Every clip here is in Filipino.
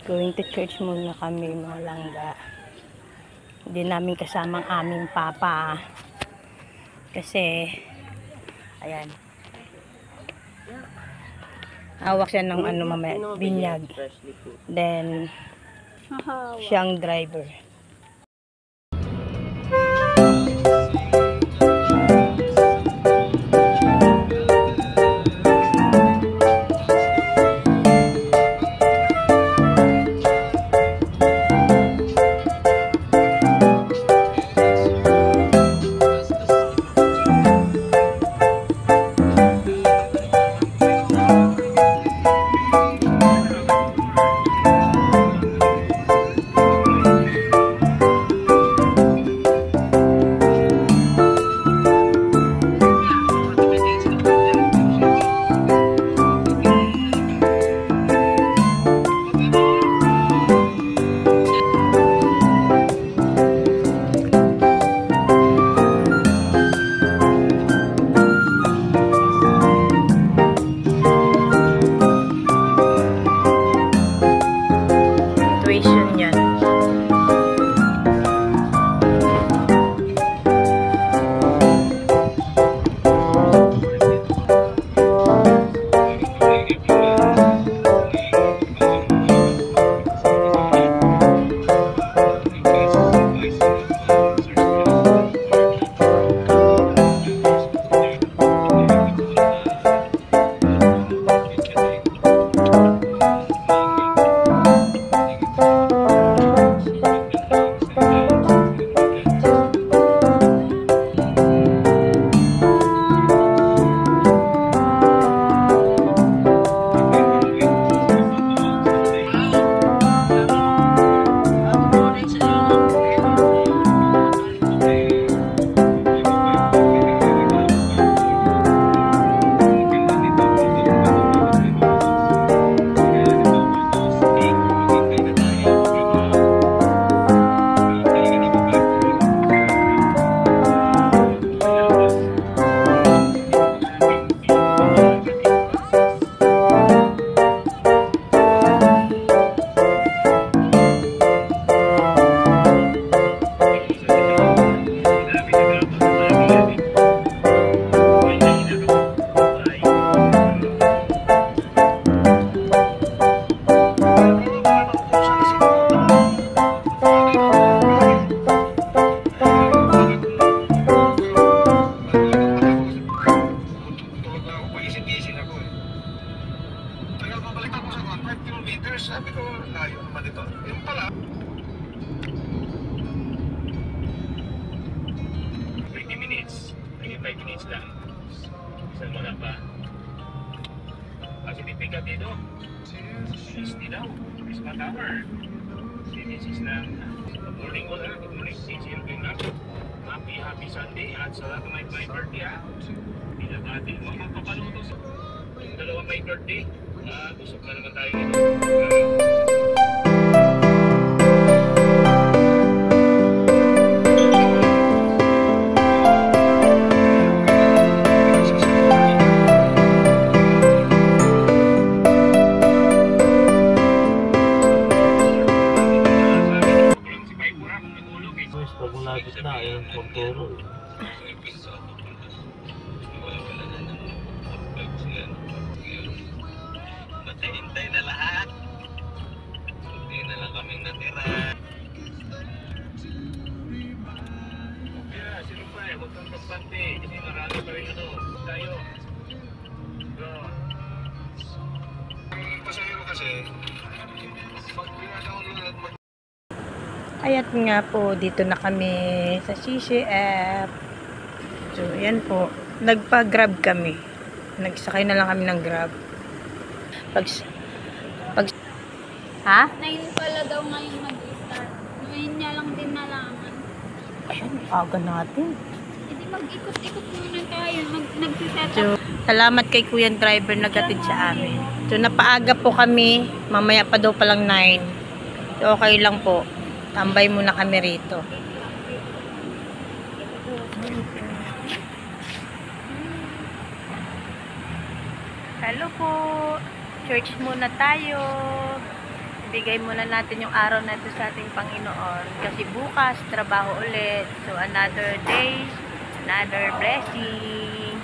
Going to church muna kami mga langga. Hindi namin kasamang aming papa. Kasi, ayan. Hawak siya ng ano mamaya, binyag. Then, siyang driver. Sabi ko, layo naman ito. Yung pala. 20 minutes. 25 minutes lang. Isang mo na pa. Kasi tipikat dito. 60 daw. Christmas hour. 66 lang. Good morning all. Good morning. CCL Pinag. Happy Sunday. At sa lahat ng may birthday ha. Pinag-atin mo. Magpapaluto sa yung dalawang may birthday. Busok na naman tayo dito. Pag malapit na, ayun, Montoro. Hintay na lahat. Hindi na lang kaming natira. Kaya, sino pa eh, huwag kang kaspante. Kasi marami pa rin ano. Tayo. So, ang pasahero kasi, pag pinadownload mo. Ayat nga po, dito na kami sa CCF. So, ayan po. Nagpa-grab kami. Nagsakay na lang kami ng grab. Ha? 9 pala daw ngayon mag-start. Ngayon niya lang din nalaman. Ayan, aga natin. Hindi mag-ikot-ikot muna tayo. Nagsiset up. So, salamat kay Kuya Driver naghatid sa amin. So, napaaga po kami. Mamaya pa daw palang 9. So, okay lang po. Tambay muna kami rito. Hello po. Church muna tayo. ibigay muna natin yung araw na ito sa ating Panginoon. Kasi bukas, trabaho ulit. So, another day, another blessing.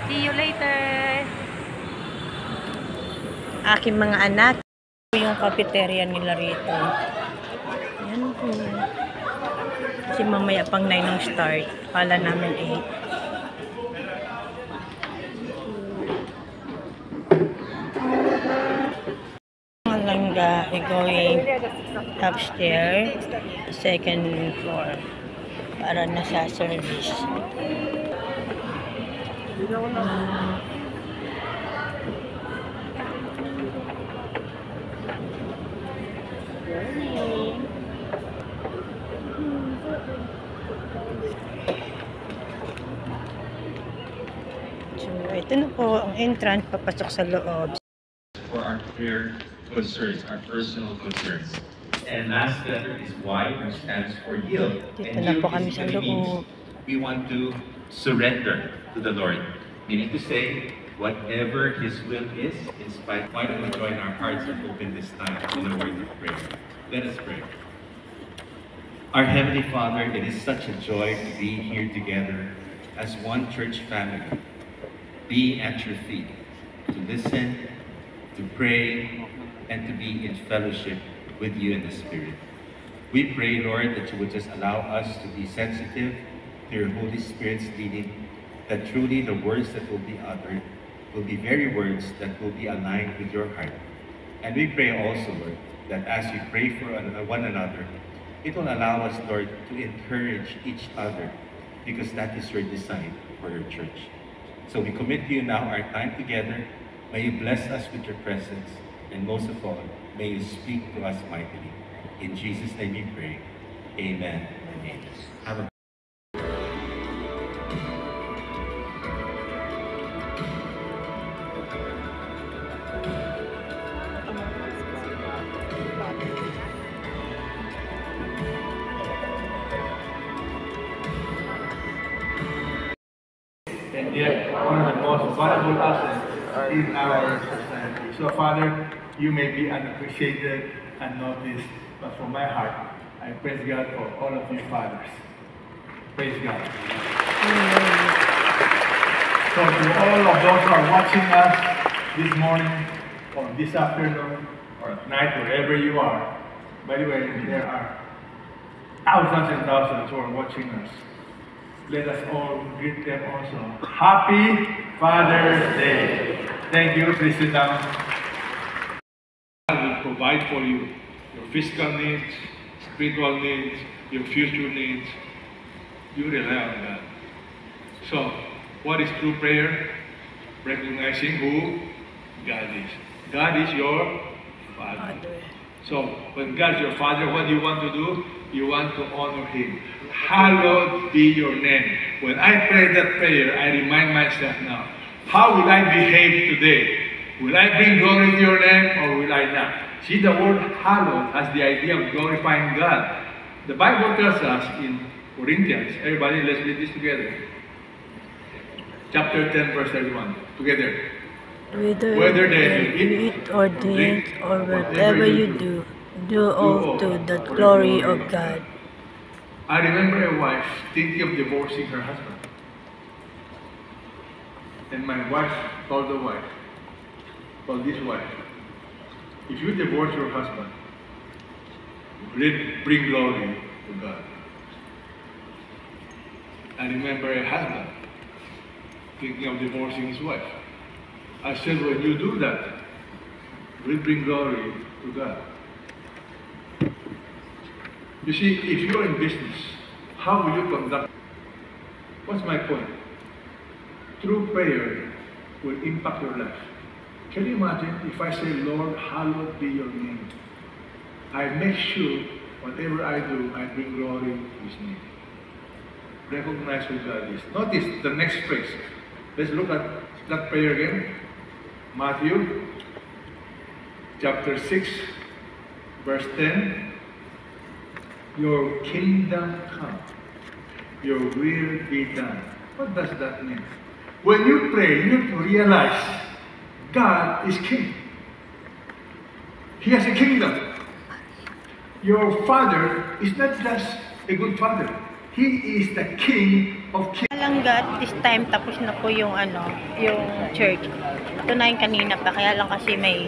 See you later. Aking mga anak, yung cafeteria nila rito. Yan po. Kasi mamaya pang 9 ang start. Kala namin 8. Langga going upstairs, second floor, para nasa service. So, ito na po ang entrance papasok sa loob. For our prayer concerns, our personal concerns. And last letter is Y, which stands for yield. Dito And na yield po kami sa basically means loob. we want to surrender to the Lord. Meaning to say, whatever His will is, in spite, why don't we join our hearts and open this time in a word of prayer? Let us pray. Our Heavenly Father, it is such a joy to be here together as one church family, being at your feet, to listen, to pray, and to be in fellowship with you in the Spirit. We pray, Lord, that you would just allow us to be sensitive to your Holy Spirit's leading, that truly the words that will be uttered will be very words that will be aligned with your heart. And we pray also, Lord, that as we pray for one another, it will allow us, Lord, to encourage each other, because that is your design for your church. So we commit to you now our time together. May you bless us with your presence, and most of all, may you speak to us mightily. In Jesus' name we pray. Amen. Amen. Have a and yet one of the most valuable assets in our society. So, Father, you may be unappreciated and noticed, but from my heart, I praise God for all of you fathers. Praise God. So, to all of those who are watching us this morning, or this afternoon, or at night, wherever you are, by the way, there are thousands and thousands who are watching us. Let us all greet them also. Happy Father's Day. Thank you. Please sit down. God will provide for you your physical needs, spiritual needs, your future needs. You rely on God. So, what is true prayer? Recognizing who God is. God is your Father. So, when God is your Father, what do you want to do? You want to honor Him. Hallowed be your name. When I pray that prayer, I remind myself now, how will I behave today? Will I bring glory to your name or will I not? See, the word hallowed has the idea of glorifying God. The Bible tells us in Corinthians, everybody, let's read this together. Chapter 10, verse 31. Together. Whether you eat or drink or whatever you do all to the glory of God. I remember a wife thinking of divorcing her husband. And my wife told this wife, if you divorce your husband, bring glory to God. I remember a husband thinking of divorcing his wife. I said, when you do that, will bring glory to God. You see, if you're in business, how will you conduct? What's my point? True prayer will impact your life. Can you imagine if I say, Lord, hallowed be your name? I make sure whatever I do, I bring glory to His name. Recognize who God is. Notice the next phrase. Let's look at that prayer again. Matthew chapter 6, verse 10. Your kingdom come, your will be done. What does that mean? When you pray, you realize God is king. He has a kingdom. your father is not just a good father. He is the King of Kings. Langgat, this time tapos na po yung yung church. Ito na yung kanina pa, kaya lang kasi may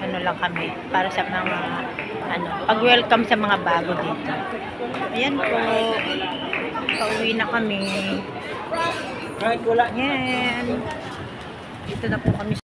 lang kami para sa mga pag-welcome sa mga bago dito. Ayan po. Pauwi na kami. Kahit wala. Ayan. Dito na po kami